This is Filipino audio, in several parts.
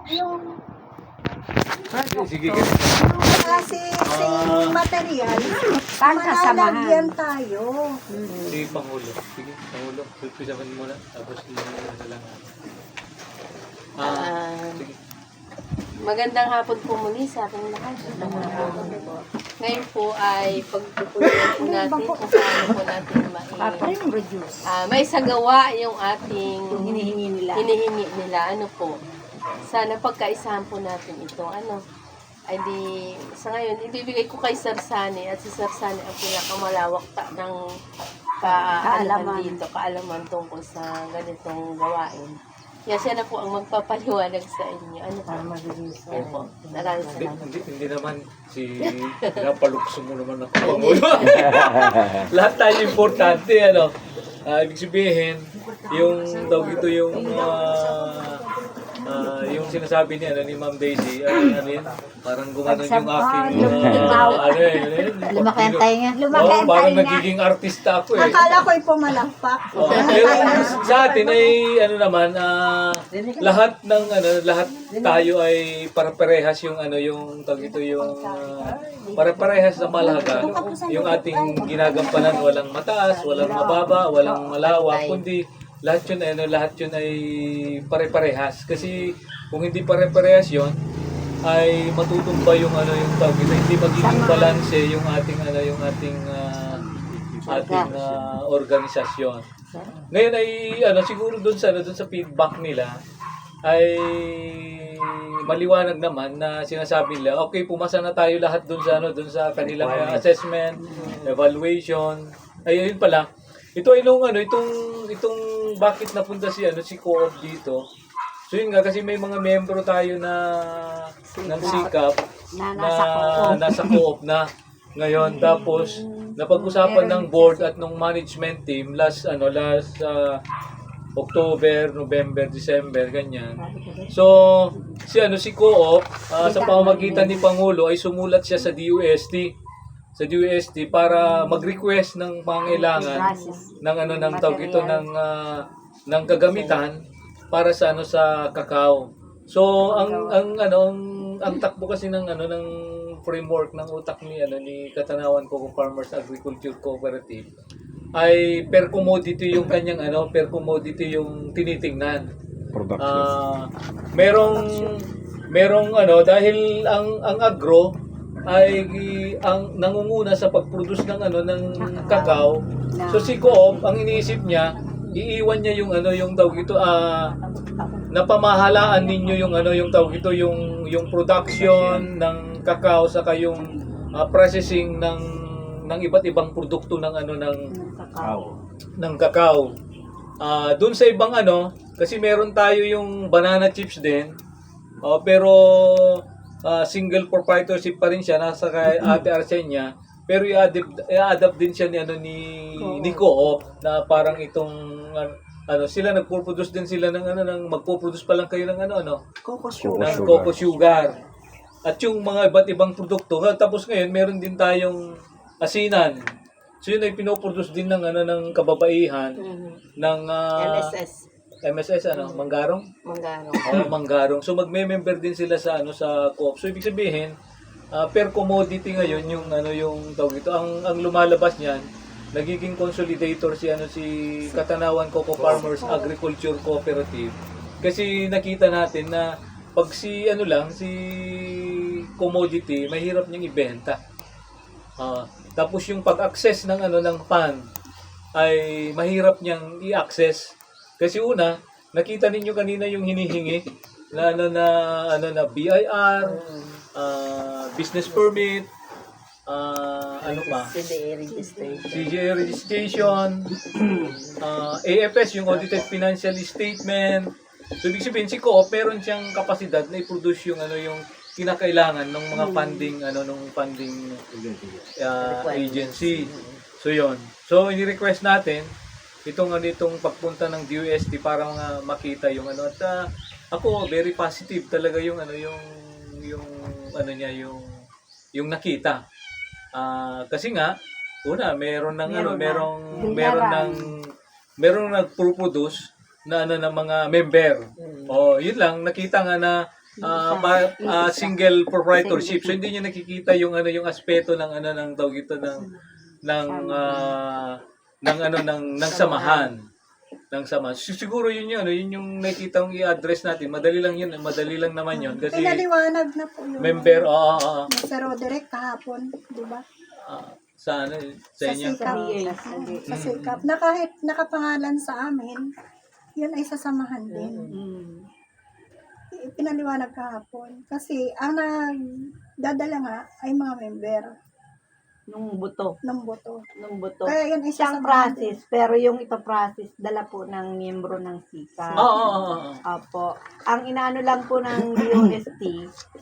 Yung Sige, yung kasi material, malalagyan tayo. Sige, Pangulo. Sige, Pangulo. Pisaman muna. Tapos na lang. Sige. Magandang hapon po muli sa ating lahat. Ngayon po ay pagpupulong po natin kung paano po natin may sagawa yung ating hinihingi nila. Ano po? Sana pagkaisahan po natin ito. Ay di, sa ngayon, ibibigay ko kay Sir Sani at si Sir Sani ang pinakamalawak ng kaalaman tungkol sa ganitong gawain. Yan, siya na po ang magpapaliwanag sa inyo. Ano pa? Yan po. Maraming salamat. Hindi naman napalukso mo naman ako, Pangulo. Lahat tayo importante, ibig sabihin, yung tawag ito yung sinasabi ni Ma'am Daisy, parang gumanon yung aking, Lumaki ang tainga. Parang nagiging artista ako eh. Akala ko'y pumalakpak. Pero sa atin ay lahat tayo ay para-parehas yung tawag ito para-parehas na malaga yung ating ginagampanan, walang mataas, walang mababa, walang malawak, kundi lahat yun ay pare-parehas. Kasi kung hindi pare-parehas yun, ay matutumba yung tawag ito, hindi magiging balanse yung ating organisasyon. Ngayon ay siguro doon sa feedback nila ay maliwanag naman na sinasabi nila, okay, pumasa na tayo lahat doon sa kanilang assessment, evaluation. Ay yun pala. Ito ay itong bakit napunta si Co-op dito. So yun nga, kasi may mga membro tayo ng sikap na nasa Co-op na ngayon. Tapos napag-usapan ng board at ng management team last October, November, December, ganyan. So si Co-op sa pamamagitan ni Pangulo ay sumulat siya sa DUST para mag-request ng pangailangan ng tawag ito ng kagamitan para sa sa kakao. So ang takbo kasi ng framework ng utak ni Katanawan Coco Farmers Agriculture Cooperative ay per commodity yung kanyang per commodity yung tinitingnan. Merong dahil ang agro ay ang nangunguna sa pag-produce ng kakao. So si Co-op, ang iniisip niya, iiwan niya yung tawag ito napamahalaan ninyo yung tawag ito yung production ng kakao saka yung processing ng iba't ibang produkto ng kakao. Doon sa ibang kasi meron tayo yung banana chips din. Pero single proprietorship pa rin siya, nasa kay Ate Arsenia, pero i-adapt din siya ni Co-op na parang itong sila nagpo-produce din sila ng magpo-produce pa lang kayo ng Coco coco sugar. At yung mga iba't ibang produkto. Tapos ngayon meron din tayong asinan. So yun ay pinoproduce din ng kababaihan ng MSS Manggarong? Manggarong. So magme-member din sila sa Co-op. So ibig sabihin, per commodity ngayon yung tawag ito. Ang lumalabas niyan, nagiging consolidator si Katanawan Coco Farmers Agriculture Cooperative. Kasi nakita natin na pag si commodity, mahirap niyang ibenta. Tapos yung pag-access ng fund ay mahirap niyang i-access. Kasi una, nakita ninyo kanina yung hinihingi na BIR, business permit, CGA registration, AFS, yung audited financial statement. So ibig sabihin si Co-op meron siyang kapasidad na i-produce yung kinakailangan ng mga funding agency. So yon. So ini-request natin itong pagpunta ng DUST para makita yung at ako very positive talaga yung nakita. Kasi nga una merong nagpo-produce na ng mga member. Yun lang nakita nga na single proprietorship. So hindi niyo nakikita yung ano yung aspeto ng ano ng tawag ito ng samahan. Ng samahan. Siguro yun yun, ano, yun yung nakita kong i-address natin. Madali lang yun, madali lang naman yun kasi Pinaliwanag na po yung member Mr. Roderick kahapon, di ba? sa ano sa inyo. Sa sikap. Na kahit nakapangalan sa amin, yun ay sasamahan din. Pinaliwanag kahapon. Kasi ang nagdadala nga ay mga member Nung buto. ng boto. Nung buto. Kaya yun ay Siyang sasamahan din. process, pero yung ipaprocess, dala po ng miyembro ng SICA. Oo. Opo. Ang inaano lang po ng DOST,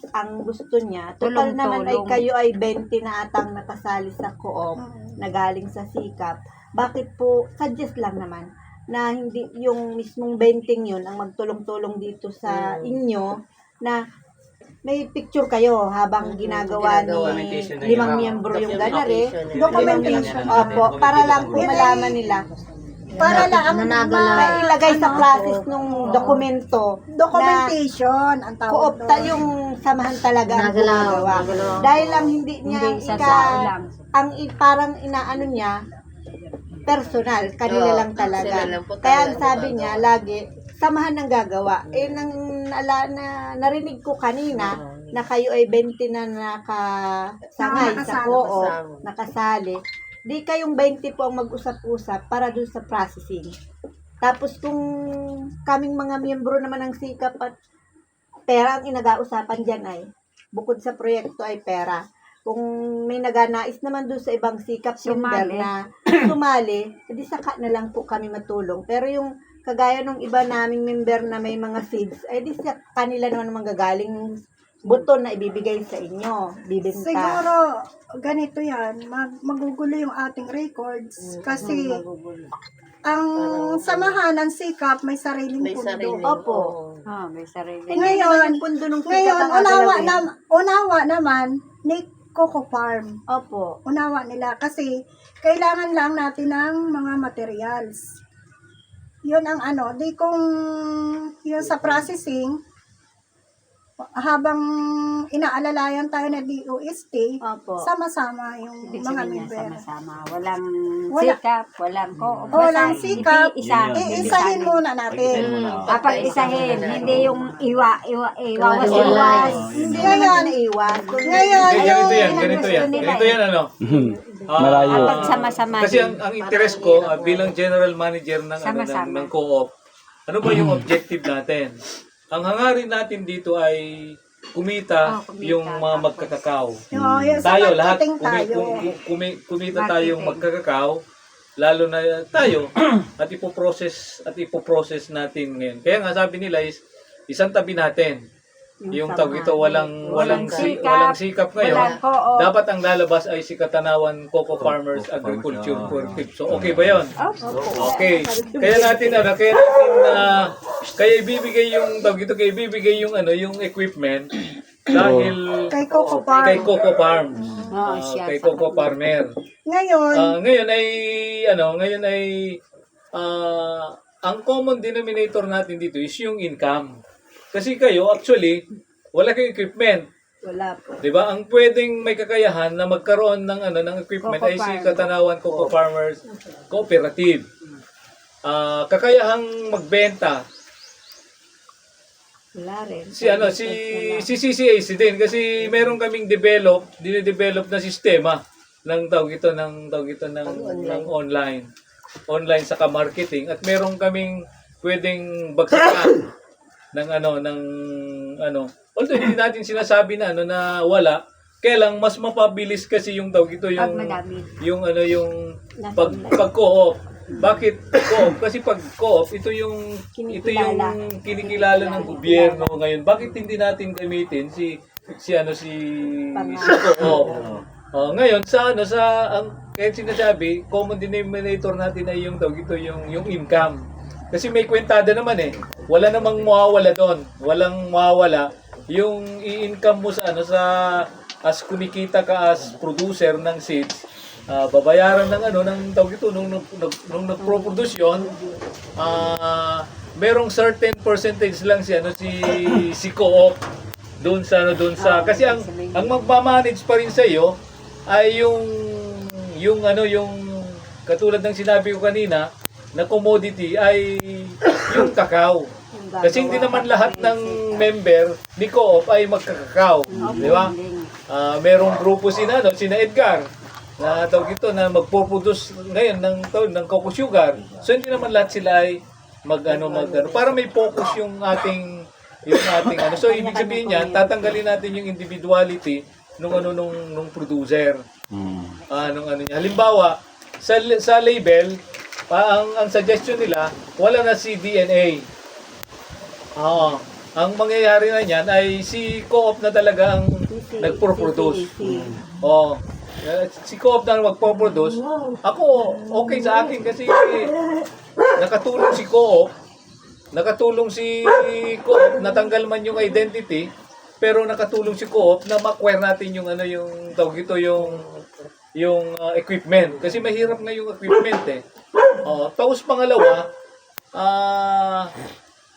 ang gusto niya, total naman ay kayo ay 20 na atang nakasali sa co-op na galing sa SICAP. Bakit po, suggest lang naman, na hindi yung mismong 20 yun ang magtulong-tulong dito sa inyo na may picture kayo habang ginagawa ni 5 miyembro yung ganare. Documentation. Opo, para lang po malaman nila. Para lang Mailagay sa process ng dokumento documentation ang tawag koopta doon. yung samahan talaga ang gumagawa. Dahil lang hindi niya parang inaano niya personal, kanila lang talaga. Sila lang po Kaya ang talaga sabi niya lagi, samahan ng gagawa. Narinig ko kanina na kayo ay 20 na nakasangay sa co nakasali. Di kayong 20 po ang mag-usap-usap para dun sa processing. Tapos kung kaming mga miyembro naman ng SICAP at pera ang inag-ausapan dyan ay, bukod sa proyekto ay pera. Kung may naganais naman doon sa ibang SICAP member na sumali, edi saka na lang po kami matulong. Pero yung kagaya ng iba naming member na may mga seeds, ay di sa kanila naman manggagaling buton na ibibigay sa inyo, bibenta. Siguro, ganito yan, magugulo yung ating records kasi ang samahan ng sikap may sariling pundo. Opo. May sarili. Ngayon, Pundo ng ngayon SICAP unawa naman ni Coco Farm. Opo. Unawa nila kasi kailangan lang natin ng mga materials. Yun ang ano, di kung yun sa processing, habang inaalalayan tayo na DOST, Opo. sama-sama yung mga member. Sama-sama. Walang Wala. sikap, walang co-op. Walang sikap, Isa. iisahin muna natin. Kapag isahin, hindi yung iwawas. Hindi ngayon, Naiwan. ngayon, Ganito yan ano. Malayo. Kapag sama-sama. Kasi ang interest ko bilang general manager ng Sama-sama. ng co-op, ano ba yung objective natin? Ang hangarin natin dito ay kumita yung mga magkakakaw. yung sa Tayo lahat marketing tayo. kumita tayong magkakakaw, lalo na tayo at ipoprocess natin ngayon. Kaya nga sabi nila is isang tabi natin. Yung tawag ito walang sikap ngayon. Walang co-op. Dapat ang lalabas ay si Katanawan Coco Farmers Agriculture Cooperative. So okay ba 'yon? Okay. Kaya ibibigay yung tawag ito, kaya ibibigay yung yung equipment dahil Kay Coco Farm. kay Coco Farms. siya Kay sa Coco Farmer. Ngayon, Ngayon ay ang common denominator natin dito is yung income. Kasi kayo actually wala kayong equipment. Wala po. 'Di ba? Ang pwedeng may kakayahan na magkaroon ng equipment Coco ay si Farm. Katanawan Coco Farmers Cooperative. Kakayahang magbenta Wala rin. si CCAC din kasi meron kaming dinedevelop na sistema ng online saka marketing at meron kaming pwedeng bagsakan although hindi natin sinasabi na na wala, kaya lang mas mapabilis kasi yung Pag madami. yung pag-co-op. Bakit co-op? Kasi pag co-op, ito yung kinikilala ng gobyerno ngayon. Bakit hindi natin gamitin si co-op? Ngayon kaya sinasabi, common denominator natin ay yung income. Kasi may kwentada naman wala namang mawawala doon. Walang mawawala yung i-income mo as kumikita ka as producer ng seeds. Babayaran ng nung nagpo-produce yun, merong certain percentage lang si co-op doon sa kasi ang magma-manage pa rin sa iyo ay yung katulad ng sinabi ko kanina na commodity ay yung kakao. Kasi hindi naman lahat ng member ni Co-op ay magkakakaw, di ba? Merong grupo sina Edgar na tawag ito na magpo-produce ngayon ng cocoa sugar. So hindi naman lahat sila ay para may focus yung ating ano. So ibig sabihin niyan, tatanggalin natin yung individuality nung producer. Niya. Halimbawa, sa label, ang suggestion nila, wala na si DNA. Ang mangyayari na niyan ay si Co-op na talaga ang nagpo-produce. Si Co-op na magpo-produce. Ako, okay sa akin kasi nakatulong si Co-op, natanggal man yung identity, pero nakatulong si Co-op na ma-acquire natin yung equipment. Kasi mahirap nga yung equipment Tapos pangalawa,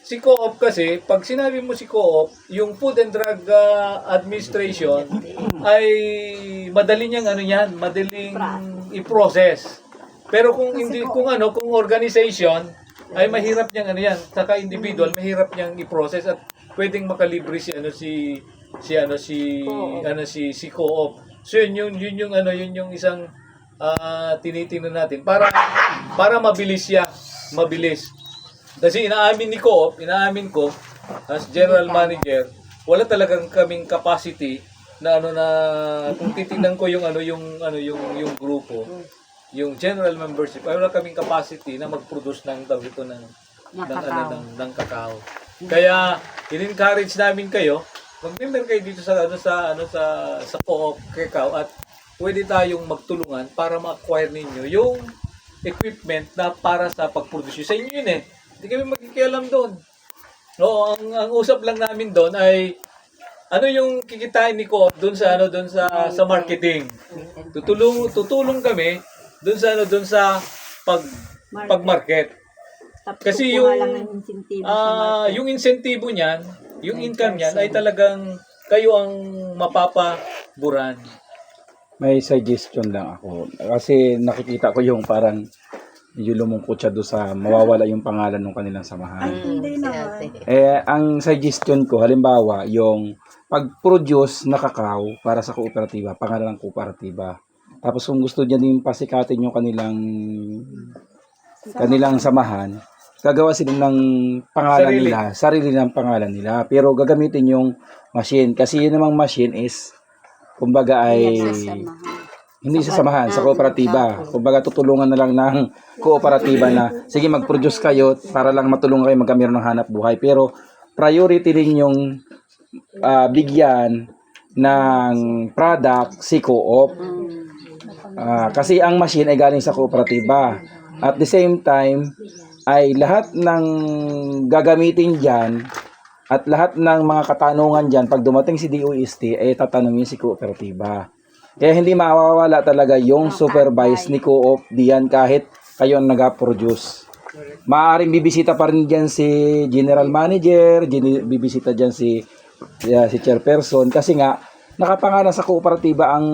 si Co-op kasi, pag sinabi mo si Co-op, yung Food and Drug Administration ay madaling i-process. Pero kung organization ay mahirap niyang saka individual mahirap niyang i-process at pwedeng makalibre si Co-op. So yun yung isang tinitingnan natin para mabilis. Kasi inaamin ko as general manager, wala talagang kaming capacity na kung titingnan ko yung grupo, yung general membership, ay wala kaming capacity na mag-produce ng kakao. Kaya in-encourage namin kayo, mag-member kayo dito sa Co-op Kakao at pwede tayong magtulungan para ma-acquire ninyo yung equipment na para sa pag-produce. Sa inyo yun Hindi kami magkikialam doon. No, ang usap lang namin doon ay ano yung kikitain ni Co-op doon sa marketing. Tutulong kami doon sa pag-market. Kasi yung insentibo niyan, yung income niyan ay talagang kayo ang mapapaburan. May suggestion lang ako. Kasi nakikita ko yung parang medyo lumungkot siya doon sa mawawala yung pangalan ng kanilang samahan. Hindi naman. Ang suggestion ko, halimbawa, yung pag-produce na kakao para sa kooperatiba, pangalan ng kooperatiba. Tapos kung gusto niya din pasikatin yung kanilang samahan, gagawa sila ng pangalan nila, sarili ng pangalan nila. Pero gagamitin yung machine. Kasi yun namang machine is, kumbaga ay hindi sasamahan sa kooperatiba. Kumbaga tutulungan na lang ng kooperatiba na sige mag-produce kayo para lang matulungan kayo magkameron ng hanap buhay. Pero priority din yung bigyan ng product si Co-op. Kasi ang machine ay galing sa kooperatiba. At the same time ay lahat ng gagamitin dyan at lahat ng mga katanungan dyan pag dumating si DOST ay tatanungin si kooperatiba. Kaya hindi mawawala talaga yung supervise ni Co-op diyan kahit kayo ang nag-produce. Maaaring bibisita pa rin diyan si general manager, bibisita diyan si chairperson kasi nga nakapangalan sa kooperatiba ang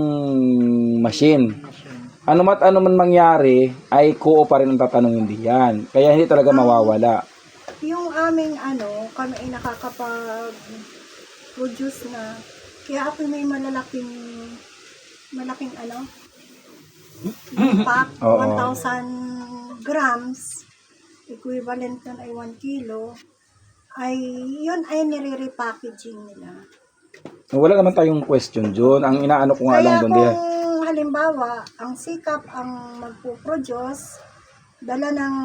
machine. Ano man mangyari ay Co-op pa rin ang tatanungin diyan. Kaya hindi talaga mawawala. Yung aming kami ay nakakapag-produce na kaya ako may malaking pack, 1,000 grams, equivalent nun ay 1 kilo, ay yun ay nire-repackaging nila. Wala naman tayong question dyan. Ang inaano ko nga lang doon Kaya kung halimbawa, ang sikap ang magpo-produce, dala ng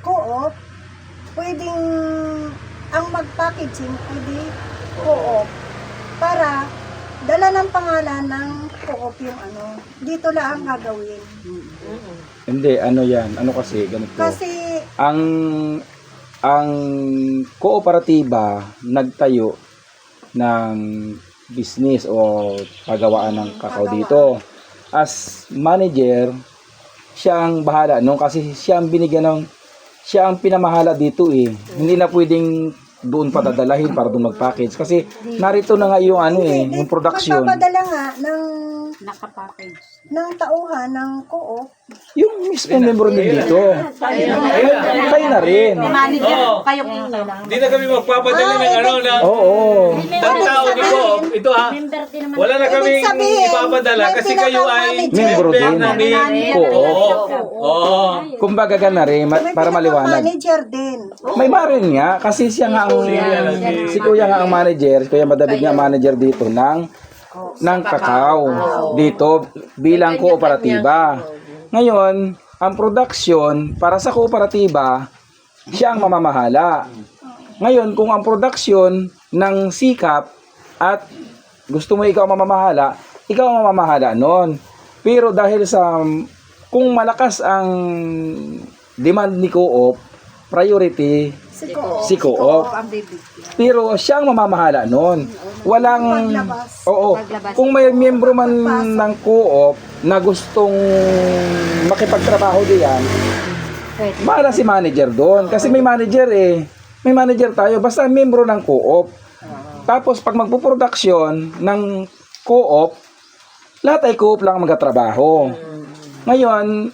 Co-op, pwedeng ang mag-packaging pwede Co-op para dala ng pangalan ng Co-op yung dito lang ang gagawin. Hindi, yan. Kasi, ganito. Kasi, ang kooperatiba nagtayo ng business o pagawaan ng kakao dito. As manager, siya ang bahala. Kasi siya ang binigyan siya ang pinamahala dito Hindi na pwedeng doon padadalahin para doon mag-package. Kasi narito na nga yung ano yung production. Magpapadala nga ng Nakapackage. tauhan ng co-op. Yung mismo membro din dito. Kayo na rin. Manager, Oo. kayong Hindi na kami magpapadala ng ano ng Oo. tao ni ko. Ito ha. Wala na kaming Ibig sabihin, ipapadala may kasi kayo ay pinaka-manager. Membro din. namin. Co-op. Oo. Kumbaga ka na rin, para maliwanag. Manager din. May marin nga, kasi siya nga ang, si Kuya nga ang manager, si Kuya Madabig nga ang manager dito ng kakao. Dito, bilang kooperatiba. Ngayon, ang production, para sa kooperatiba, siya ang mamamahala. Ngayon, kung ang production ng sikap at gusto mo ikaw ang mamamahala, ikaw ang mamamahala nun. Pero dahil sa, kung malakas ang demand ni co-op, priority si co-op. Pero siya ang mamamahala nun. Walang, oo, kung may miyembro man ng co-op na gustong makipagtrabaho diyan, mahala si manager doon. Kasi may manager may manager tayo, basta miyembro ng co-op. Tapos pag magpuproduction ng co-op, lahat ay co-op lang magtatrabaho. Ngayon,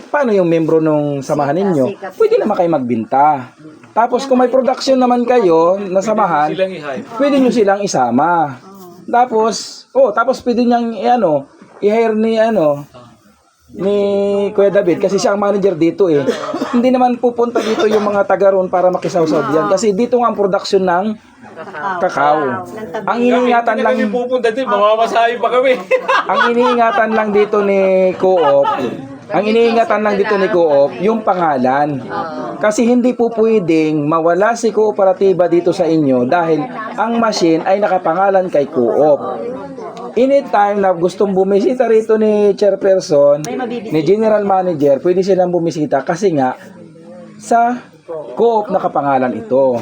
paano yung membro nung samahan ninyo? Pwede naman kayo magbinta. Tapos kung may production naman kayo na samahan, Silang i-hype. pwede nyo silang isama. Tapos pwede niyang i-hire ni Kuya David kasi siya ang manager dito Hindi naman pupunta dito yung mga taga roon para makisawsaw diyan kasi dito nga ang production ng kakao. Ang iniingatan Hindi lang kami pupunta din, mamamasahe pa kami. ang iniingatan lang dito ni Co-op, yung pangalan. Kasi hindi po pwedeng mawala si kooperatiba dito sa inyo dahil ang machine ay nakapangalan kay Co-op. Anytime na gustong bumisita rito ni chairperson, ni general manager, pwede silang bumisita kasi nga sa Co-op nakapangalan ito.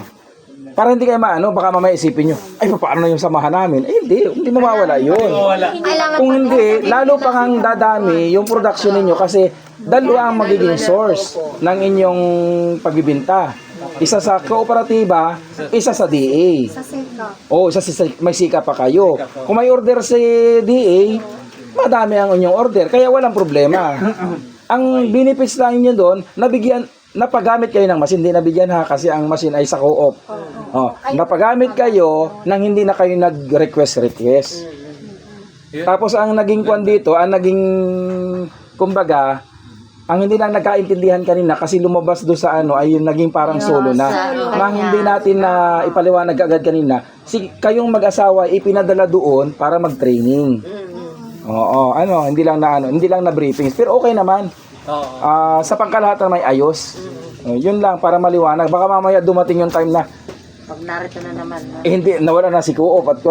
Para hindi kayo baka mamaya isipin nyo, ay paano na yung samahan namin? Hindi mawawala yun. Wala. Kung hindi, lalo pang ang dadami yung production ninyo kasi dalawa ang magiging source ng inyong pagbibinta. Isa sa kooperatiba, isa sa DA. Sa sikap. Isa may sika pa kayo. Kung may order si DA, madami ang inyong order, kaya walang problema. Ang benefits lang niyo doon, napagamit kayo ng machine, hindi nabigyan kasi ang machine ay sa co-op. Napagamit kayo nang hindi na kayo nag-request. Tapos ang naging kwan dito, ang naging kumbaga, ang hindi lang nagkaintindihan kanina kasi lumabas do sa ay yung naging parang solo na hindi natin na ipaliwanag agad kanina. Kayong mag-asawa ipinadala doon para mag-training. Hindi lang na briefings, pero okay naman. Sa pangkalahatan may ayos. Yun lang para maliwanag. Baka mamaya dumating yung time na pag narito na naman. hindi, nawala na si Co-op at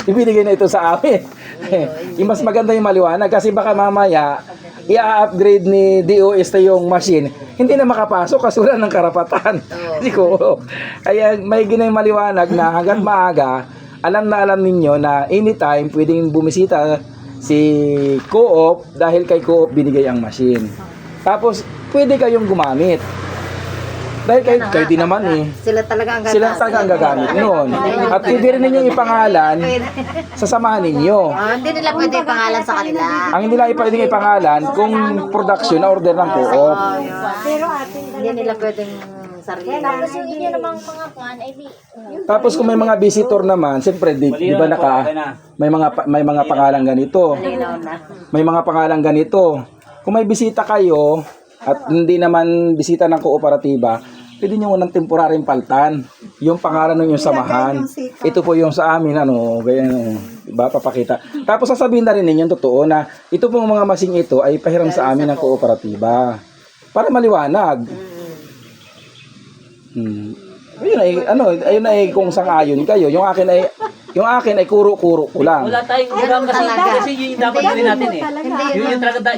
ibinigay na ito sa amin. Mas maganda yung maliwanag kasi baka mamaya i-upgrade ni DOS yung machine, hindi na makapasok kasi wala ng karapatan. Si Co-op. Kaya may ginay maliwanag na hanggat maaga, alam ninyo na anytime pwedeng bumisita si Co-op dahil kay Co-op binigay ang machine. Tapos pwede kayong gumamit. Dahil kayo din naman Sila talaga ang gagamit noon. At pwede rin ninyong ipangalan sa samahan ninyo. Hindi nila pwede pangalan sa kanila. Ang hindi lang pwedeng ipangalan kung production na order ng Co-op. Hindi nila pwedeng sarili. Tapos hindi nyo namang pangakuan, ay di. Tapos kung may mga visitor naman, siyempre di ba may mga pangalan ganito. May mga pangalan ganito. Kung may bisita kayo at hindi naman bisita ng kooperatiba, pwede nyo ng temporaryong paltan yung pangalan ng yung samahan. Ito po yung sa amin, diba, papakita. Tapos sasabihin na rin ninyo totoo na ito pong mga masing ito ay pahiram sa amin ng kooperatiba. Para maliwanag. Ayun ay kung sang-ayon kayo. Yung akin ay kuro-kuro ko lang. Wala tayong ulam kasi yun yung dapat gawin natin Yun yung talaga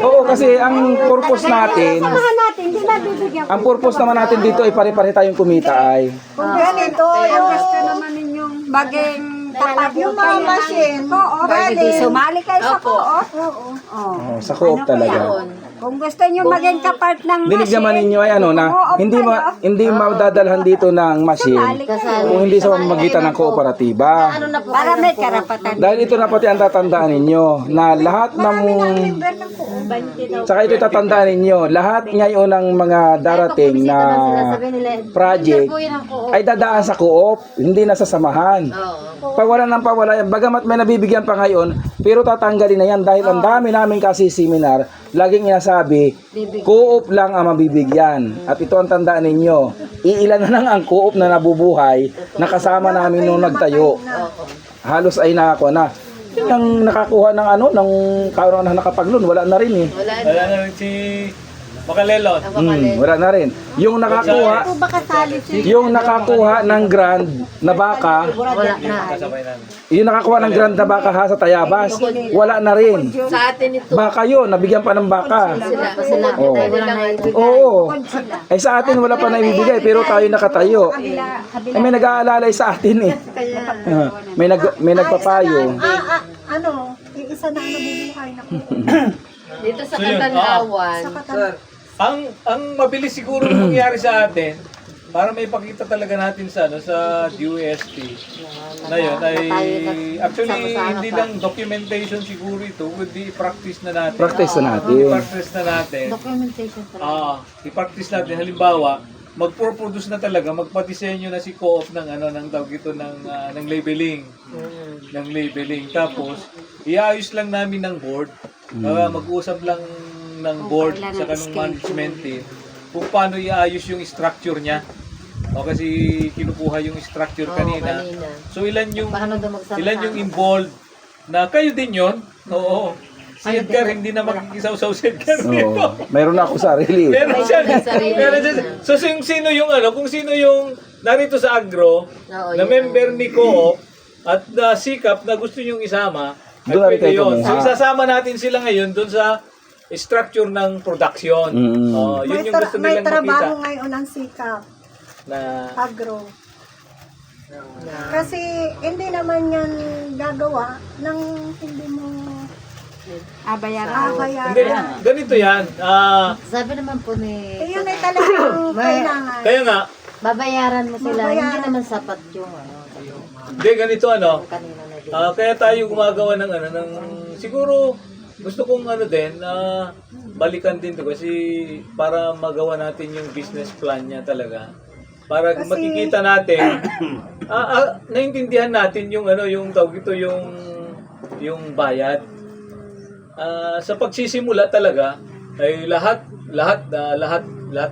Oo, kasi ang purpose natin, ang purpose naman natin dito ay pare-pare tayong kumita ay. Kung ganito, yung Gusto naman ninyong maging tapat yung mga machine, Pwede pwede. sumali kayo sa co-op. Sa co-op talaga. Kung gusto nyo maging kapart ng Dinig naman ninyo ay ano na Oo, hindi madadalhan dito ng machine kung hindi sa pamamagitan ng kooperatiba. para may karapatan. Dahil ito na pati ang tatandaan ninyo na lahat ng saka ito tatandaan ninyo lahat ngayon ng mga darating na project ay dadaan sa co-op, hindi na sa samahan. Pawala ng pawala, bagamat may nabibigyan pa ngayon, pero tatanggalin na yan dahil ang dami namin kasi seminar, laging inasabi, co-op lang ang mabibigyan. At ito ang tandaan ninyo, iilan na lang ang co-op na nabubuhay na kasama namin nung nagtayo. Halos ay nakakuha na. Yung nakakuha ng ano, ng karon na nakapaglun, wala na rin eh. Wala na rin si Makalelot. Wala na rin. Yung nakakuha, Kung baka sali si yung nakakuha ng grand na baka, Kasabay namin. yung nakakuha ng grand na baka ha sa Tayabas, wala na rin. Sa atin ito. Baka yun, nabigyan pa ng baka. Sila. Oo. Oo. Ay sa atin wala pa na ibibigay pero tayo nakatayo. Ay may nag-aalalay sa atin eh. May nagpapayo. Ano, isa na ang nabubuhay na po. Dito sa So, yun. Katanhawan. Ang mabilis siguro nangyari sa atin para may pakita talaga natin sa ano sa DOST na yun ay actually hindi lang documentation siguro ito kundi i-practice na natin. Practice na natin. I-practice na natin. documentation I-practice natin halimbawa magpo-produce na talaga magpa-disenyo na si Co-op ng ano ng tawag ito ng labeling. Ng labeling tapos iayos lang namin ng board. Mag-usap lang ng board sa kanong management team kung paano iayos yung structure niya. O kasi kinukuha yung structure kanina. So ilan yung involved na kayo din yon. Oo. Si Edgar hindi na makikisaw-saw si Edgar dito. Oo. Mayroon na ako sarili. Meron siya. So sino yung ano, kung sino yung narito sa agro na member ni Co-op at sikap na gusto nyong isama, ay Doon na rin pwede kayo yun. So kumuha. isasama natin sila ngayon doon sa structure ng production. Yun yung gusto May nilang trabaho makita. ngayon ang sikap, Na agro. Kasi hindi naman yan gagawa ng hindi mo Abayaran. hindi, ganito yan. Sabi naman po ni yun ay talagang kailangan. Kaya nga, babayaran mo sila, Babayaran. hindi naman sapat yung hindi ganito ano. kanina na Kaya tayo gumagawa ng ano ng siguro gusto kong ano din balikan din to kasi para magawa natin yung business plan niya talaga. Para makikita natin naintindihan natin yung ano yung tawag ito yung bayad. Sa pagsisimula talaga ay lahat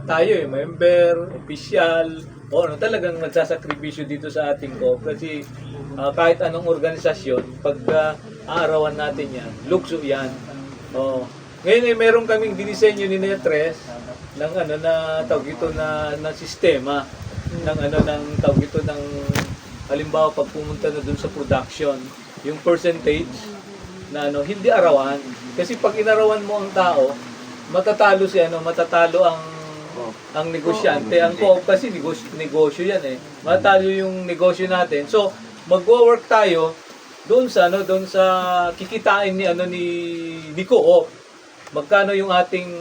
tayo member, official, o ano talagang nagsasakripisyo dito sa ating co kasi kahit anong organisasyon pag aarawan natin yan, lukso yan. Ngayon ay meron kaming dinisenyo ni Netres ng ano na tawag ito na sistema ng ano ng tawag ito ng halimbawa pag pumunta na dun sa production, yung percentage na ano hindi arawan kasi pag inarawan mo ang tao matatalo ang negosyante. Ang co-op kasi negosyo yan eh. Matatalo yung negosyo natin. So magwo-work tayo doon sa kikitain ni co-op. Magkano yung ating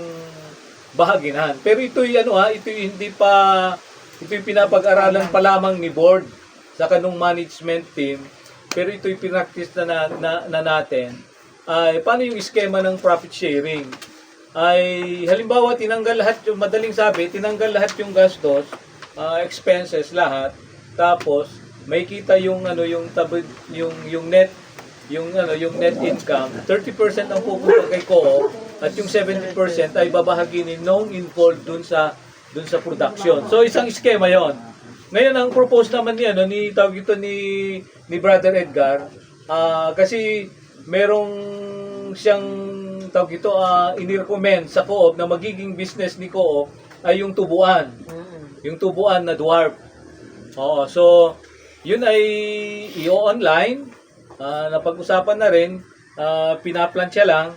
bahaginan. Pero ito'y pinapag-aralan pa lamang ni board sa kanong management team. Pero ito'y pinractice na natin. Ay paano yung skema ng profit sharing? Ay halimbawa tinanggal lahat yung tinanggal lahat yung gastos, expenses lahat. Tapos may kita yung net income, 30% ang pupunta kay Co-op at yung 70% ay babahagi ni nung involved dun sa production. So isang skema 'yon. Ngayon ang propose naman ni tawag ito ni Brother Edgar kasi merong siyang tawag ito ini-recommend sa Co-op na magiging business ni Co-op ay yung tubuan. Yung tubuan na dwarf. So yun ay i-online napag-usapan na rin, pinaplansya lang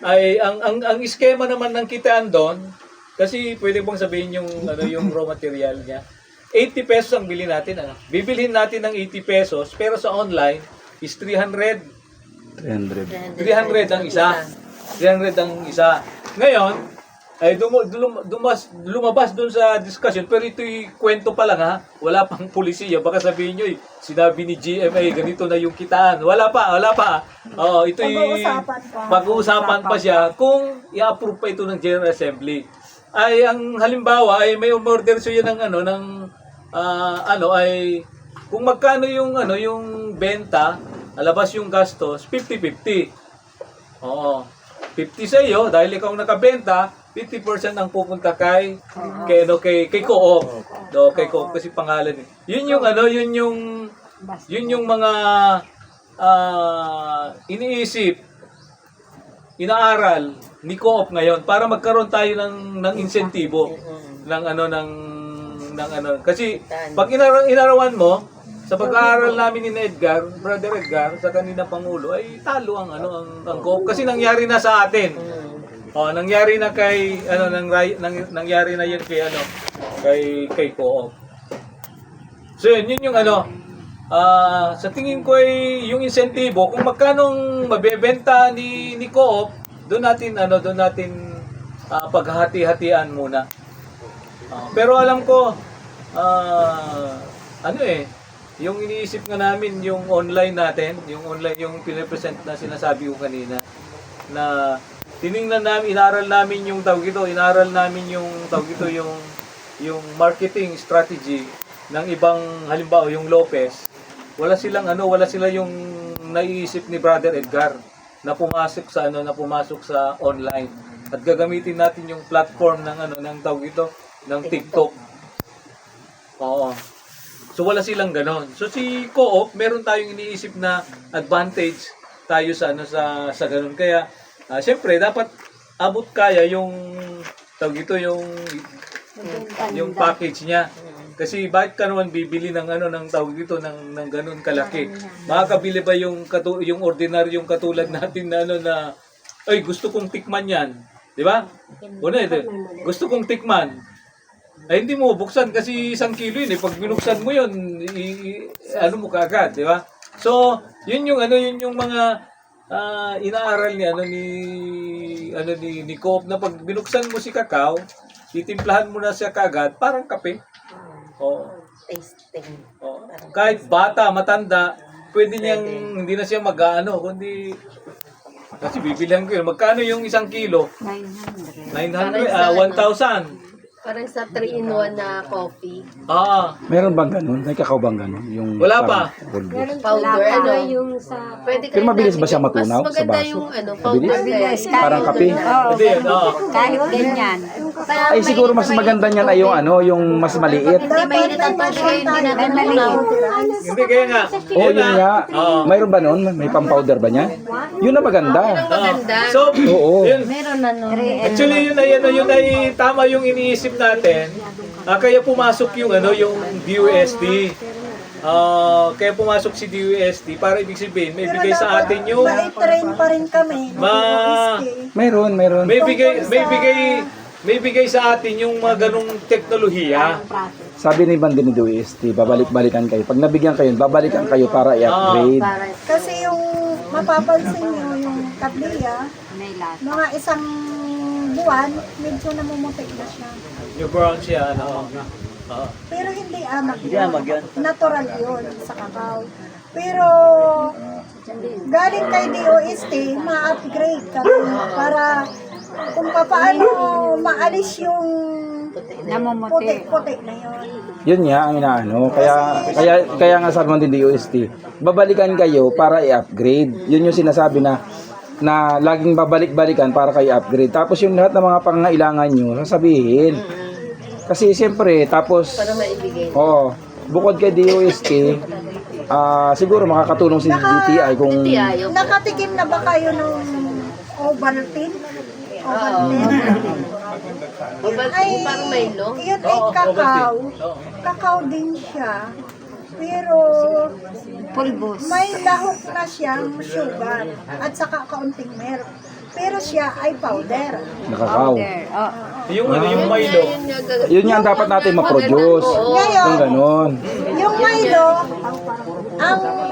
ay ang skema naman ng kitaan doon kasi pwede bang sabihin yung raw material niya 80 pesos ang bili natin bibilhin natin ng 80 pesos pero sa online is 300 ang isa ngayon ay lumabas dun sa discussion, pero ito'y kwento pa lang ha. Wala pang pulisiya. Baka sabihin nyo, sinabi ni GMA, ganito na yung kitaan. Wala pa. Oo, ito'y pag-uusapan pa siya kung i-approve pa ito ng General Assembly. Ay, ang halimbawa, ay may umorder siya ng ay kung magkano yung benta, alabas yung gastos, 50-50. Oo. 50 sa iyo dahil ikaw nakabenta, 50% ang pupunta kay Co-op. Do, kay Co-op kasi pangalan eh. Yun yung mga iniisip, inaaral ni Co-op ngayon para magkaroon tayo ng insentibo kasi pag inarawan mo sa pag-aaral namin ni Edgar, Brother Edgar, sa kanina Pangulo, ay talo ang Co-op. Kasi nangyari na sa atin. Nangyari na kay, nangyari na yun kay Co-op. So yun yung sa tingin ko ay yung insentibo, kung magkanong mabebenta ni Co-op, doon natin paghahati-hatian muna. Pero alam ko, yung iniisip nga namin, yung online natin, yung pinipresent na sinasabi ko kanina, na tiningnan namin, inaral namin yung marketing strategy ng ibang, halimbawa yung Lopez, wala sila yung naiisip ni Brother Edgar na pumasok sa online. At gagamitin natin yung platform ng TikTok. Oo. So wala silang ganon. So si Co-op, meron tayong iniisip na advantage tayo sa ganon. Kaya syempre dapat abot kaya yung yung package niya. Kasi bakit ka naman bibili ng ng ganon kalaki? Makakabili ba yung ordinaryong katulad natin na ay gusto kong tikman yan, di ba? Gusto kong tikman. Ay hindi mo buksan kasi 1 kilo yun eh. Pag binuksan mo yun, mo kaagad, di ba? So, yun yung mga inaaral ni Co-op na pag binuksan mo si Kakao, titimplahan mo na siya kaagad, parang kape. Oo. Tasting. Oo. Kahit bata, matanda, pwede niyang hindi na siya kundi kasi bibilihan ko yun. Magkano yung 1 kilo? 900. 1,000. Parang sa 3-in-1 na coffee. Meron bang ganun? May kakao bang ganun? Yung Wala pa. Powder, yung sa... Pwede Pero mabilis ba siya matunaw mas sa maganda baso? yung powder Mabilis? kaya. Parang kape? Hindi yan. Kahit ganyan. Ay siguro mas maganda niyan ay yung mas maliit. Hindi mainit ang tubig kaya hindi natin natunaw. Hindi kaya nga. Yun nga. Mayroon ba nun? May pang-powder ba niya? Yun na maganda. Maganda. So, Oo. yun. Meron Actually, yun ay tama yung iniisip natin. Kaya pumasok yung DUSD. Kaya pumasok si DUSD para ibig sabihin, may bigay sa atin yung Mai-train pa rin kami. Mayroon. may bigay sa atin yung mga ganung teknolohiya. Sabi ni Bandi ni DOST, babalik-balikan kayo. Pag nabigyan kayo, babalikan kayo para i-upgrade. Kasi yung mapapansin nyo, yung tablia, mga 1 buwan, medyo namumutik na siya. Yung brown siya, Pero hindi amag yun. Natural yun sa kakao. Pero galing kay DOST, ma-upgrade kami para kung paano maalis yung puti-puti na yun. Yun nga ang inaano. Kaya nga sabi mo din DOST, babalikan kayo para i-upgrade. Yun yung sinasabi na laging babalik-balikan para kayo upgrade. Tapos yung lahat ng mga pangangailangan nyo, sasabihin. Kasi siyempre, tapos, Para maibigay. bukod kay DOST, siguro makakatulong si DTI kung... Nakatikim na ba kayo ng Ovaltine? Ay, Parang Milo. yun ay kakao. Kakao din siya. Pero pulbos. may lahok na siyang sugar at saka kaunting milk. Pero siya ay powder. Nakakaw. yung Milo. Yun nga ang dapat natin ma-produce. Ngayon, Yung ganon. yung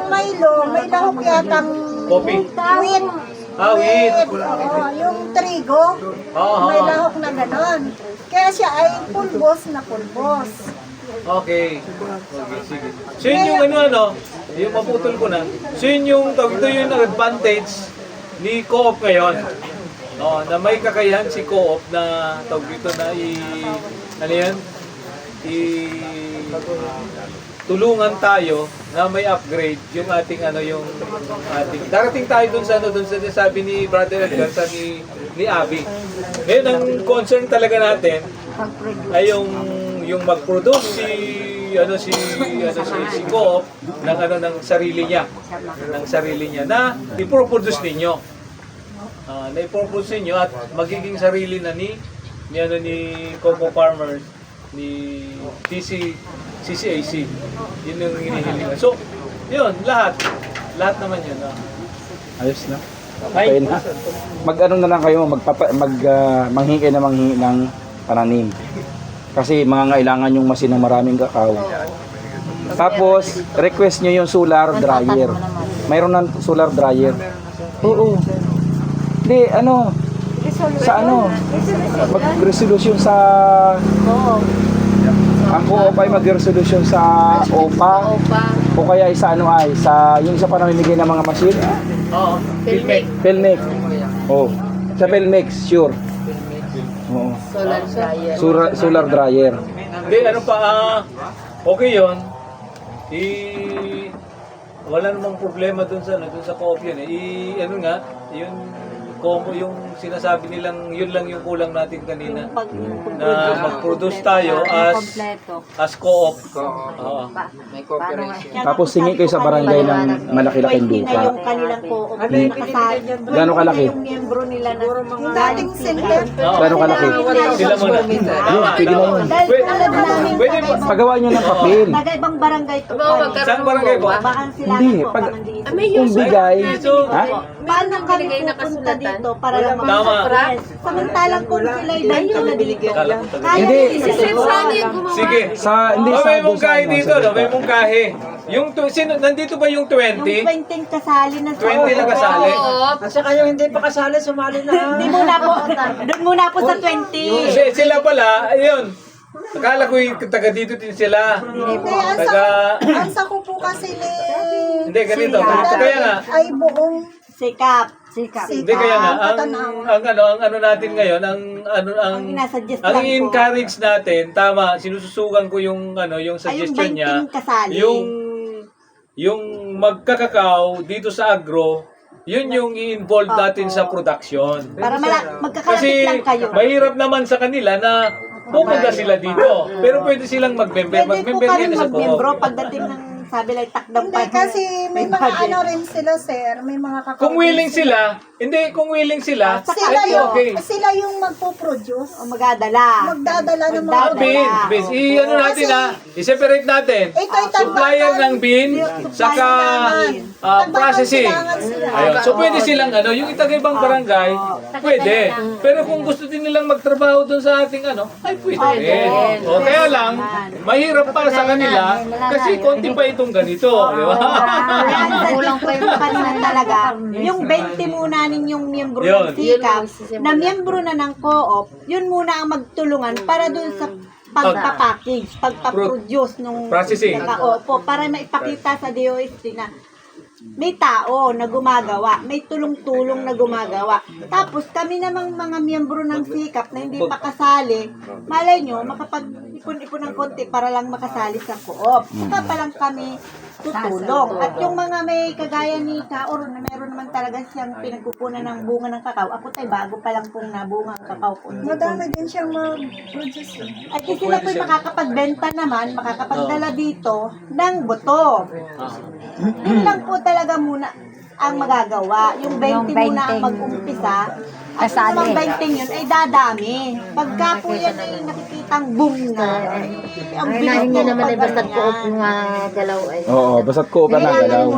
Milo, may lahok yatang Coffee. Wheat. Oo, yung trigo, Oo. may lahok na ganon. Kaya siya ay pulbos na pulbos. Okay. Okay, sige. So yun yung ano, yung maputol ko na. So yun yung, tawag ito yung advantage ni Co-op ngayon. Na may kakayahan si Co-op na tawag dito na ano yan? Tulungan tayo na may upgrade yung ating yung ating darating tayo dun sa dun sa sabi ni Brother Edgar sa ni Abby. Ngayon ang concern talaga natin ay yung mag-produce si Co-op ng sarili niya na i-produce ninyo. Na i-produce ninyo at magiging sarili na ni Coco Farmers ni CCAC. Yun yung hinihilingan. So, yun, lahat naman yun. Ayos na. Okay na. Mag-ano na lang kayo, manghingi kayo na manghingi ng pananim. Kasi mga kailangan yung masin ng maraming kakao. Tapos, request nyo yung solar dryer. Mayroon ng solar dryer. Oo. Hindi, mag-resolution sa ang Co-op ay mag-resolution sa OPA o kaya sa yung isa pa namimigay ng mga machine. Oo. Filmek. Pelmec. Sa Pelmec, sure. Oo. Solar dryer. Solar dryer. Hindi, okay yun. Wala namang problema dun sa Co-op yun. Yung combo yung sinasabi nilang yun lang yung kulang natin kanina na mag-produce tayo as Co-op. Oo. Tapos tingin kayo sa barangay ng malaki-laking na lupa. yung kanilang co-op nakasali. Gano'ng kalaki? Yung miyembro nila na Yung dating center, Gano'ng kalaki? Sila muna. Yun, pwede na yun. Dahil alam namin Pwede ba? Pagawa nyo ng papel. taga-ibang barangay to. Saan barangay po? Baka sila Hindi, po pag- nandito. Kung bigay, ha? Paano kami pupunta dito para lang Tama. friends? Samantalang kung sila ay bento na dito. Kala ko talaga. Kaya Hindi. Sige. Hindi May sa mungkahi dito, no? May mungkahi. Nandito ba yung 20? yung 20 kasali na sa 20 lang kasali. At saka yung hindi pa kasali, sumali na. Hindi muna po. Doon muna po sa 20. Sila pala, ayun. Akala ko yung taga dito din sila. hindi, ang sa ko po kasi ni Hindi, ganito. Kaya nga, ay buong Sikap. hindi kaya nga, ang ano natin ngayon, Ang inasuggest ang lang po. encourage natin, tama, sinususugan ko yung suggestion niya, 20 kasali. yung magkakakaw dito sa agro, yun yung i-involve natin sa production. Para magkakalapit Kasi lang kayo. mahirap naman sa kanila na pupunta sila dito. Pero pwede silang mag-member. Pwede po Mag-member kami din sa mag-membro co-op. pagdating ng sabi like takdang hindi kasi may mga budget. rin sila sir, may mga kakao. Kung willing sila, sila okay. sila yung magpo-produce. O magdadala. Magdadala ng mga Bean. I-ano natin i-separate natin. Ito ay Supplier ng bean, saka processing. Ayun. So pwede silang yung itag-ibang barangay, pwede. Pero kung gusto din nilang magtrabaho doon sa ating ay pwede rin. O kaya lang, mahirap para sa kanila kasi konti pa itong ganito, di ba? Kulang pa yung kanina talaga. Yung 20 muna ninyong miyembro Yun. ng SICAP, na miyembro na ng co-op, yun muna ang magtulungan para dun sa pagpapackage, pagpaproduce nung Processing. Opo, para maipakita sa DOST na may tao na gumagawa, may tulong-tulong na gumagawa. Tapos kami namang mga miyembro ng SICAP na hindi pa kasali, malay nyo, makapag-ipon-ipon ng konti para lang makasali sa co-op. Saka pa lang kami tutulong. At yung mga may kagaya ni Kaor na meron naman talaga siyang pinagkukunan ng bunga ng kakao. Ako tayo bago pa lang pong nabunga ang kakao ko. Madami din siyang mag-produce. At yung sila po'y makakapagbenta naman, makakapagdala dito ng buto. Yun lang po talaga muna ang magagawa. Yung 20 muna ang mag-umpisa. At yung mga 20 yun ay dadami. Pagka po yan ay nakikitang boom na. Ang bilis Hindi po naman ay pag basta ganyan. co-op yung galaw ay. Oo, basta't Co-op ang Kaya nagalaw.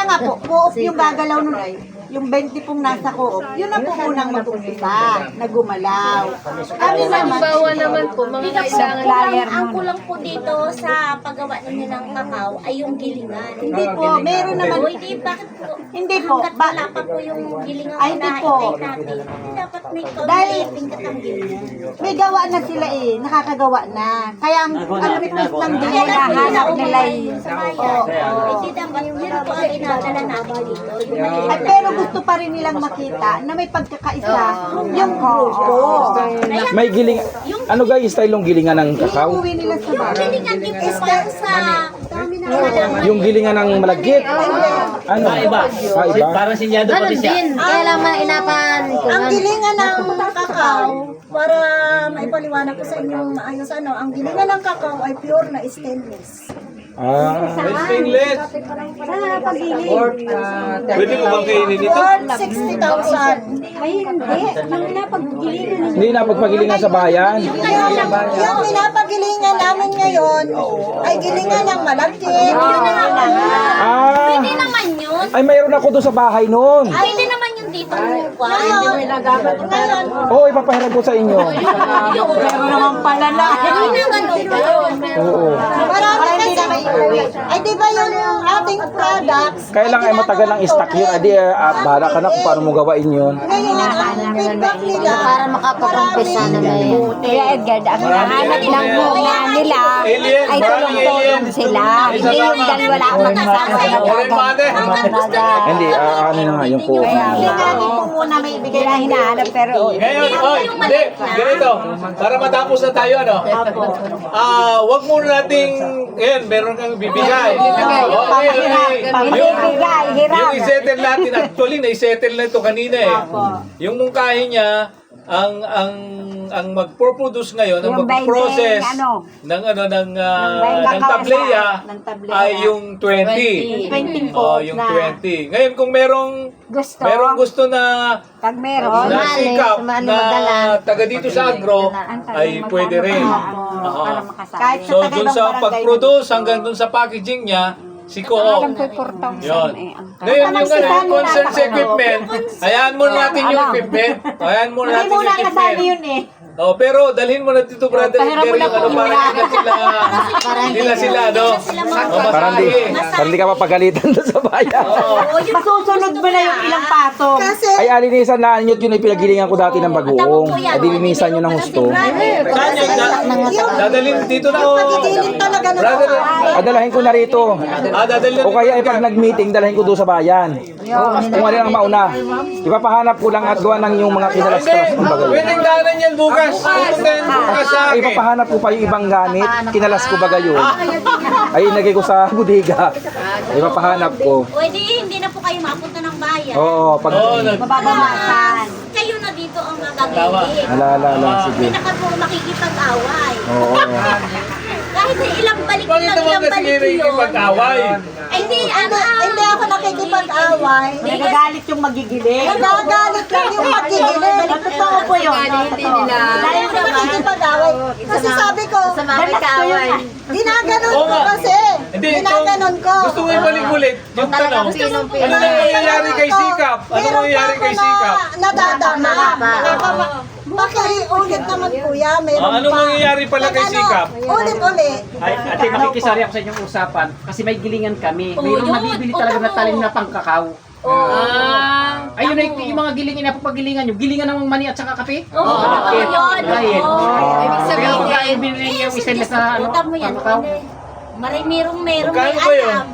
nga po, co-op yung gagalaw nun ay yung 20 pong nasa co-op, yun ang po unang mag-umpisa na gumalaw. Kami naman, Halimbawa naman po, mga kailangan Ang kulang po dito sa paggawa ninyo ng kakao ay yung gilingan. hindi po, meron naman, O hindi, bakit po? hindi po, Hanggat wala pa po yung gilingan Ay, hindi po. natin. Hindi dapat may Dahil- pingkat ang gilingan. may gawa na sila nakakagawa na. Kaya ang request ng Kaya gilingan, nahanap nila nila yun. sa bayan. Hindi dapat yun po ang inadala natin dito. Yung maliit. ay, pero gusto pa rin nilang makita na may pagkakaisa yung grupo. May giling. Ano guys, style ng gilingan ng kakao? Iuwi nila sa bahay. Gilingan din po lang sa Yung gilingan ng malagkit. Ano? Iba. Iba. Parang sinyado pa din siya. Kailangan inapan ko. Ang gilingan ng kakao, para maipaliwanag ko sa inyo maayos ang gilingan ng kakao ay pure na stainless. May stainless. Pwede mo bang kainin ito? Worth 60,000. Hindi na pagpagilingan sa bayan. Yung pinapagilingan namin ngayon ay gilingan ng malagkit. Ah, Pwede naman yun. ay mayroon ako doon sa bahay noon. Pwede naman yung dito lupa. Ngayon, Oo, ipapahiram ko sa inyo. Pero naman pala na. Hindi naman doon. Oo. marami kasi. Ay di ba yung ating products? Kaya lang ay matagal ang stock yun. Adi, bahala ka na kung paano mo gawain yun. Ngayon, ang feedback nila, Para makapag-umpisa na may... Kuya Edgar, ang hinahanap lang muna nila Alien, ay maraming alien. tulong-tulong sila. Hindi yung dahil wala akong Oren Mate. Hindi, ano na nga, yung po. Gilingan po muna may ibigay Kaya hinahanap pero Ngayon, hindi, ganito. Para matapos na tayo, ano? Wag muna nating, ngayon, meron kang bibigay. hindi bigay, hirap. Yung isettle natin, actually, na-isettle na ito kanina eh. Yung mungkahin niya, ang mag-produce ngayon, ang Yung mag-process 20, ano? ng tableya ay yung 20. 20 po Yung na. 20. Ngayon, kung merong gusto na Pag meron, sikap na taga dito sa agro, ay pwede rin. Oo. Kahit So, sa dun sa pag-produce hanggang dun sa packaging niya, si Coop. alam ko 4,000 Yun. eh. Ngayon, yung yung concern sa equipment, hayaan muna natin yung equipment. Hayaan muna Hindi natin yung muna kasali equipment. yun eh. Oh, pero dalhin mo na dito, brother, Pahiram mo Edgar, na yung po ano, para hindi na sila, no? Parang di ka mapagalitan doon sa bayan. Masusunod mo na yung ilang pasok. kasi Ay, alinisan na ninyo yun ay pinagilingan ko dati ng bagoong. Ay, dilinisan nyo ng husto. Dadalhin dito na, oh. pagigilid talaga ng Brother, Adalahin ko na rito. dadalhin O kaya ay pag nag-meeting, dalahin ko doon sa bayan. Kung alin ang mauna. Ipapahanap ko lang at gawa ng yung mga kinalas-kalas. Kumbaga yun. pwedeng daanan yan bukas. Pupuntahin mo bukas sa Ay, akin. ipapahanap ko pa yung ibang gamit. Kinalas ko baga yun. Ay, inagay ko sa bodega. Ay, ipapahanap ko. Pwede, hindi na po kayo mapunta ng bayan. Oo, pag... Mababamasan. Kayo na dito ang Tama. magagawin. Alala, sige. Hindi na ka po makikipag-away. Oo. Kahit ilang balik Bakit lang, naman ilang kasi balik hindi yun. pag-away? Ay, hindi, Hindi ako nakikipag-away. Nagagalit yung magigiling. Nagagalit lang yung pagigilid. Totoo po yun. Hindi nila. Hindi ako nakikipag-away. Kasi sabi ko, Sumabit ka away. ginaganon Oo ko nga. kasi. Hindi, Ginaganon ko. Gusto mo ibalik ulit yung tanong. Ano nang nangyayari kay Sikap? Ano nang nangyayari kay Sikap? Nadadama. Pakiulit naman kuya. Meron Ano pa. nangyayari pala kay Sikap? Ulit-ulit. Ay, ate, makikisari ako sa inyong usapan kasi may gilingan kami. Mayroong yun. nabibili talaga na talim na pang kakao. Ayun ay yung mga gilingan na papagilingan nyo. Gilingan ng mani at saka kape? Oo, Bakit? yun. Bakit? Ibig Pero sabihin, pag ay binili yung stainless na ano, Utang mo yan. kakao. Merong may Magkano ba yun? alam.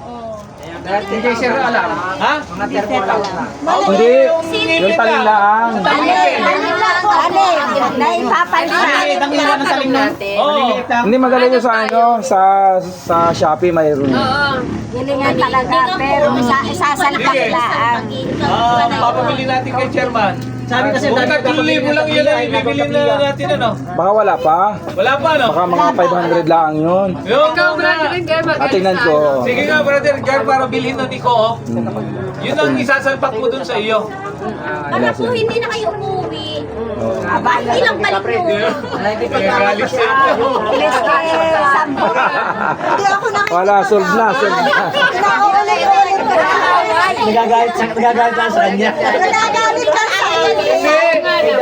Hindi sir alam. Ha? Hindi. Yung talinlaang. Naipapalisa. Maliliit ang ilawan ng talim nun. Maliliit lang. Hindi madali yun sa ano, sa Shopee mayroon. Gilingan talaga, pero isasalpak Sige. lang. Papabili natin kay Chairman. Sabi kasi Kung dati 3,000 lang yun ay bibili na natin ano? Baka wala pa. Wala pa no? Baka mga 500 lang yun. Yung Ikaw, brother, Edgar, At tingnan ko. Sige nga, brother Edgar, para bilhin na ni Coop. Yun ang isasalpak mo dun sa iyo. Para po hindi na kayo umuwi. Oo. Ilang balik nyo. Nagagalit sa inyo. Ilis kayo, sampo. Hindi ako nakikipag-away. Wala, solve na, solve na. Pinauulit-ulit ko na. Nagagalit lang sa kanya. Nagagalit ka sa akin.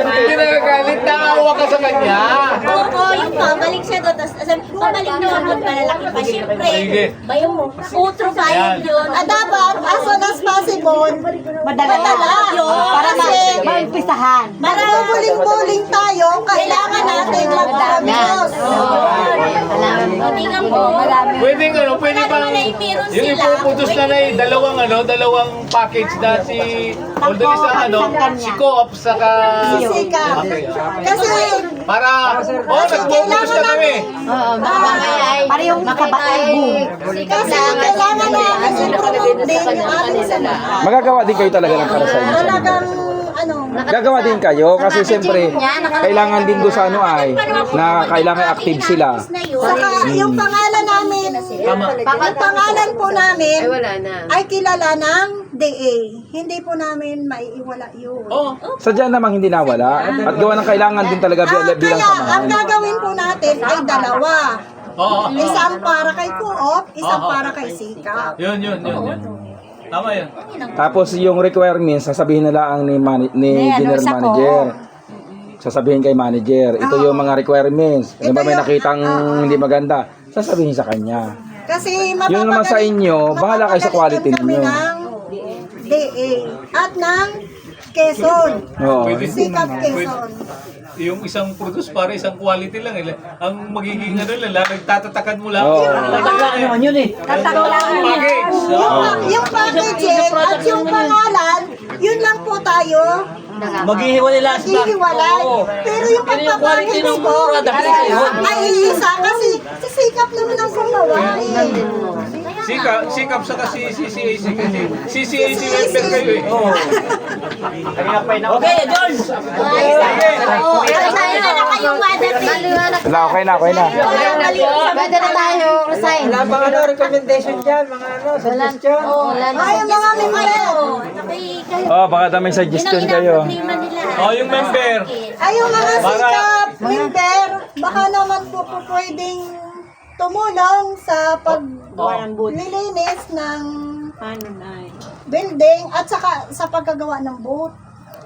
Hindi nagagalit, naawa ka sa kanya. Oo, yung pabalik siya doon. Tapos pabalik doon, malalaki pa. Siyempre, Sige. bayo mo. Utro bayad yun. Dapat, as soon as possible, madala. Para Kasi, maumpisahan. buling-buling tayo, kailangan natin mag-promise. Tingnan mo. Pwedeng ano, pwede Wala bang naman ay meron yung sila. ipuputos na dalawang package na si although isa si Co-op saka Sika. Okay. Kasi, Para nagpuputos na kami. Para yung makabatay boom. kasi kailangan natin i-promote din yung ating samahan. Magagawa din kayo talaga ng para sa inyo. Talagang, Gagawa din kayo kasi siyempre kailangan din doon sa ano ay na kailangan active sila. saka yung pangalan namin, yung pangalan po namin Ay, wala na. ay kilala ng DA. Hindi po namin maiiwala yun. Oh, Sadya namang hindi nawala at gawa ng kailangan din talaga bilang Kaya ang samahan. gagawin po natin ay dalawa. oo. Isang para kay Co-op, isang para kay Sika. Yun. Tama yan. Tapos yung requirements sasabihin na lang ni general manager. Sasabihin kay manager, ito yung mga requirements. Ano ba may nakitang hindi maganda, sasabihin sa kanya. Kasi Yung naman sa inyo, bahala kayo sa quality kami ninyo. ng DA at ng Quezon. Oo. Sikap Quezon. Yung isang produce para isang quality lang. Ang magiging nagtatatakan mo lang. Oo. Tataglaan naman yun eh. Package. Yung packaging at yung pangalan, yun lang po tayo Maghihiwalay lang sila. hihiwalay. Pero yung pagpapackaging ko ay isa kasi sisikap naman ang gumawa eh. Sikap sa kasi CCAC. Kasi CCAC member kayo eh. Okay, George! Kaya na kayong madating. Okay na. Pwede na tayo resign. Wala bang recommendation dyan, mga suggestion? Ay, yung mga member. Oh, baka daming suggestion kayo. Oh, yung member. Ay, yung mga sikap member, baka naman po pwedeng tumulong sa paglilinis ng building at saka sa pagkagawa ng booth.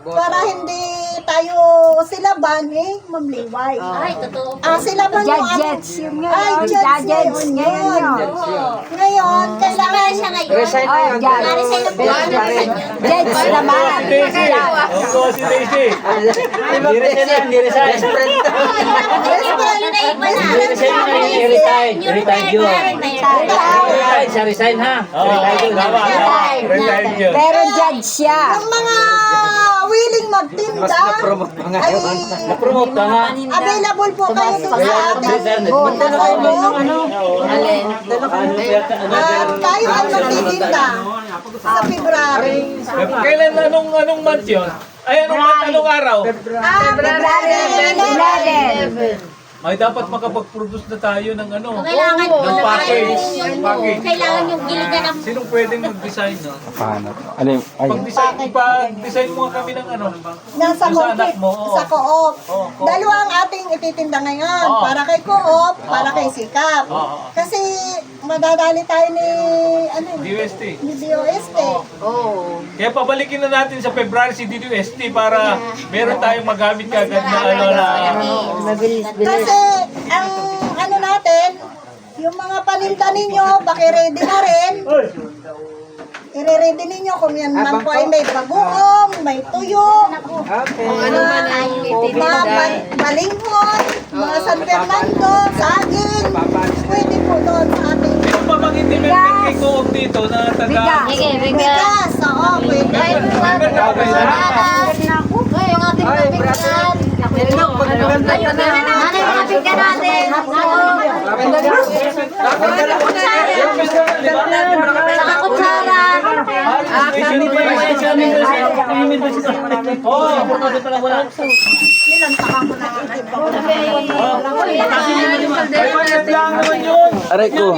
Para hindi tayo silaban mamliway. Ay, totoo. Silaban yung Judges, yung Ay, ngayon. judges Judges ngayon. Ngayon, Kasama siya ngayon. Resign na yun. Resign na po. Judge naman. Daisy. Oo, si Daisy. Hindi resign. Yun ay iba na. I-resign. I-resign yun. Resign. Siya resign ha. Oo, tama. Retired yun. Pero judge siya. yung mga willing magtinda, ay Na-promote ka nga. available po kayo doon sa ating Alin? tayo ay magtitinda sa February. Kailan, anong month yun? Ay, anong araw? February 11. Ay, dapat makapag-produce na tayo ng Kailangan po. ng package. Kailangan yung giligan ng Sinong pwedeng mag-design, no? Paano? Ano yung, Pag-design mo nga kami ng nasa Yung sa anak mo, oo. sa Co-op. Oo, Co-op. Dalawa ang ating ititinda ngayon. Oo. Para kay Co-op, para kay Sikap. Oo. Kasi madadali tayo ni DUST. ni DOST. Oo. Kaya pabalikin na natin sa February si DUST para meron tayong magamit kagad na Kasi ang natin, yung mga paninda ninyo, ready na rin. I-ready ninyo kung yan man po ay may bagoong, may tuyo, Okay. Ano man ang mga itinda. balinghon, mga San Fernando, saging, pwede po doon sa ating Meron pa bang hindi member kay Co-op dito na taga... Sige, bigas. bigas. Oo, pwede. Member na ba kayo? Ay, yung ating kapitbahay. Ano yung kapitbahay natin? Saka kutsara. aray ko.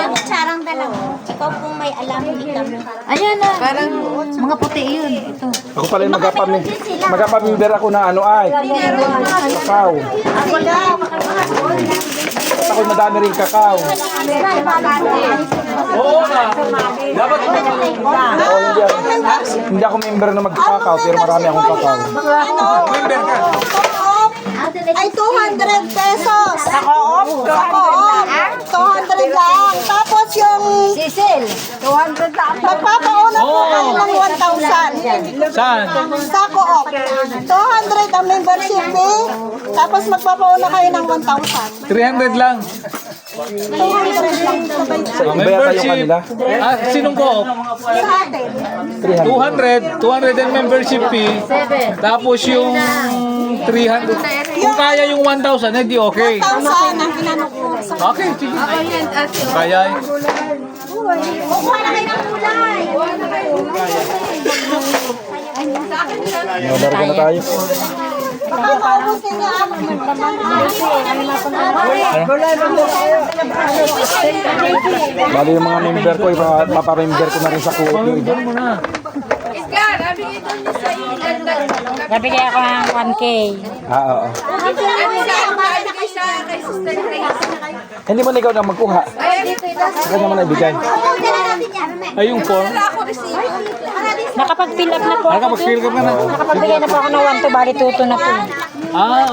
Kutsarang dalawa. Ikaw kung may alam, ikaw. Ayan na. Parang mga puti yun. Ito. Ako pala yung magapamimber ako na ano ay. Kakao. At ako'y madami rin kakao. Oo nga. Dapat Oo, hindi ako member na magkakao, pero marami akong kakao. member ka. Ay, 200 pesos. Sa co-op? Sa co-op. 200 lang. Tapos yung Sisil, 200 lang. magpapauna po kayo ng 1,000. Saan? Sa co-op. 200 ang membership fee. Tapos magpapauna kayo ng 1,000. 300 lang. 200 lang. Sabay Iba yata yung kanila. Sinong co-op? sa atin. 300. 200 ang membership fee. Tapos yung 300. Kung kaya yung 1,000, hindi okay. 1,000 ang inano ko. Okay, sige. Ako yan, ate. Kaya Kukuha na kayo ng kulay. Malarga na tayo. Baka maubos ninyo ang Bali yung mga member ko, ipapamember ko na rin sa co-op yung iba. Edgar, abigay doon niyo sa iyo. Nabigay ako ng 1K. Oo. Ano sa abigay sa kay Sister Grace? Hindi mo na ikaw na magkuha. Ay, dito ito. Sa kanya mo na ibigay. ay yung form. Ako receive. Nakapag-fill up na po. Nakapag-fill ka na. Nakapagbigay na po ako ng 1 to bali tuto na po.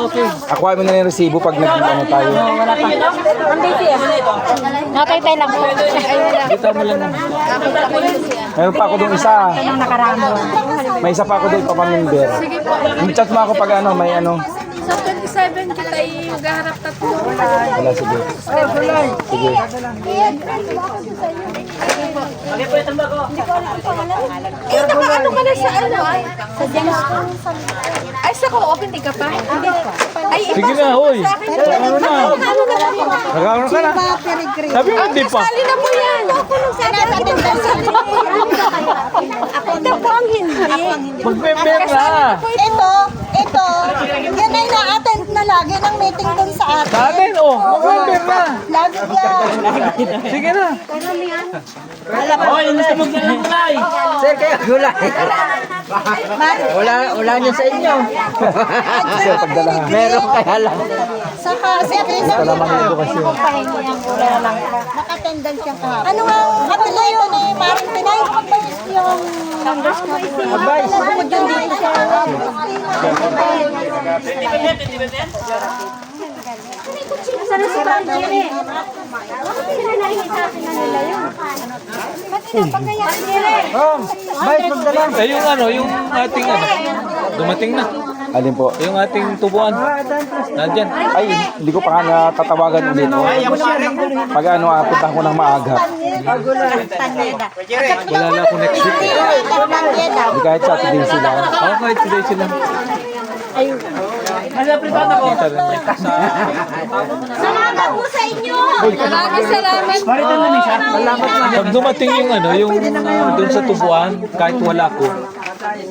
Okay. Akuha mo na yung resibo pag nag-ano tayo. Wala pa. Anday siya. Nakatay lang po. Kita mo lang. Meron pa ako doon isa. Anong nakaramo? May isa pa ako doon papamember. I-chat mo ako pag ano, may ano. Sa 27 kita i-gaharap tatlo. Wala, sige. Sige. Ano ka na sa ano? Sa James. Ay, sa co-op, hindi ka pa? Ay, Sige na, hoy. Ano na? Nagkakaroon ka na. Sabi mo, hindi pa. Sali na po yan. Ako nung sabi natin Ito po ang hindi. Mag-member na. Ito, yan ay na-attend na lagi ng meeting dun sa atin. Sa atin, oh. Mag-member na. Lagi yan. Sige na. Sir, kaya gulay. Wala niya sa inyo. Sir, pagdala. Meron kaya lang. Saka si Chris, Ito naman yung edukasyon. naka-attendance siya kahapon. Ano nga, apelyido ni Maring Pinay? Yung advice. Bukod yun dito sa Sana si Banjiri. Sila nakikita sa nila yun. Ba't ito pagkayaan nila? Bayad magdala. Yung ano, yung ating ano. Dumating na. Alin po? Yung ating tubuan. Nandyan. Ay, hindi ko pa nga natatawagan ulit. Pag ano, punta ko ng maaga. Wala na ako next week. Hindi kahit Saturday sila. Okay, today sila. Kita rin. Salamat po sa inyo. Maraming salamat po. Pag dumating yung ano, yung doon sa tubuan, kahit wala ko,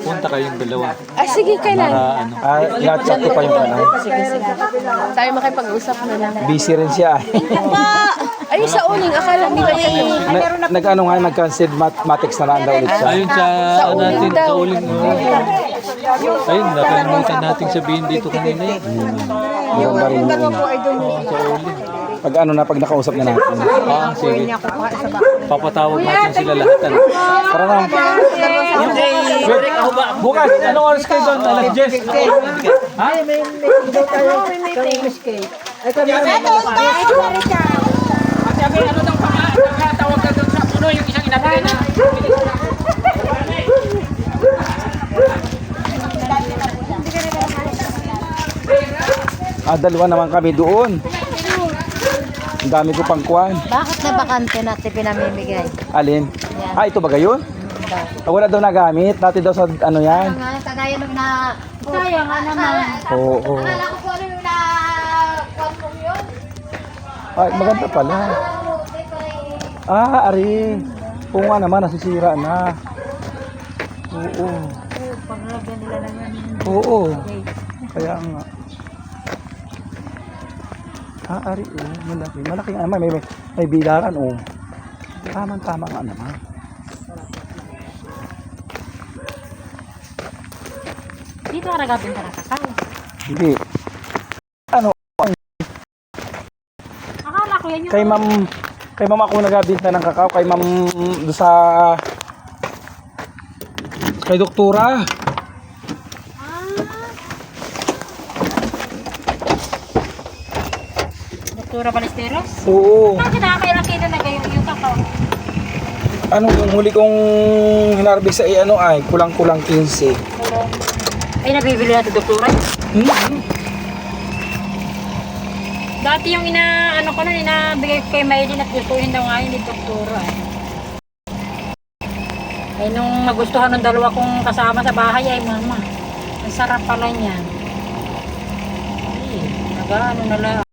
punta kayong dalawa. Ay, sige, kailan? Para ano. I-chat ko pa yung kanay. Tayo makipag-usap na lang. Busy rin siya. Ay, sa uling, akala mo ba kayo? Nag-ano nga, nag-cancel mathematics na lang daw ulit siya. Ayun sa ano natin, sa uling. Ayun, nakalimutan natin sabihin dito kanina yun. Maganda rin yun. Sa uling. Pag ano na, pag nakausap na natin. Sige. Papatawag natin sila lahat. Ano? Tara na. Wait, bukas, anong oras kayo doon? Alas 10? Ha? Sabi, ano daw pagkatawag ka doon sa puno, yung isang inabigay na. Dalawa naman kami doon. Ang dami ko pang kuhan. Bakit na bakante natin pinamimigay? Alin? Ito ba gayon? Wala daw nagamit. Dati daw sa ano yan. Kagaya nung na... Sayang nga naman. Oo. Akala ko po ano yung na... Kwan yun? Ay, maganda pala. Ari. Oo nga naman, nasisira na. Oo. Paglagyan nila naman. Oo. Kaya nga. Ari, malaki. Malaki nga naman. May bilaran, Tama nga naman. Dito ka nagabing ka ng kakao. Hindi. Ano, Akala ko yan yung... Kay ma'am ako nagbibenta ng kakao. Kay ma'am doon sa... Kay doktora. Doktora Balesteros? Oo. Bakit nakakailaki na yung kakao? Ano yung huli kong hinarbis sa ano ay kulang-kulang 15. Ay, nabibili natin doktora? Dati yung ano ko nun, inabigay ko kay Maylin at gustuhin daw nga yun ni doktora. Ay, nung nagustuhan ng dalawa kong kasama sa bahay, ay mama, ang sarap pala niyan. Ay, nag-ano na lang.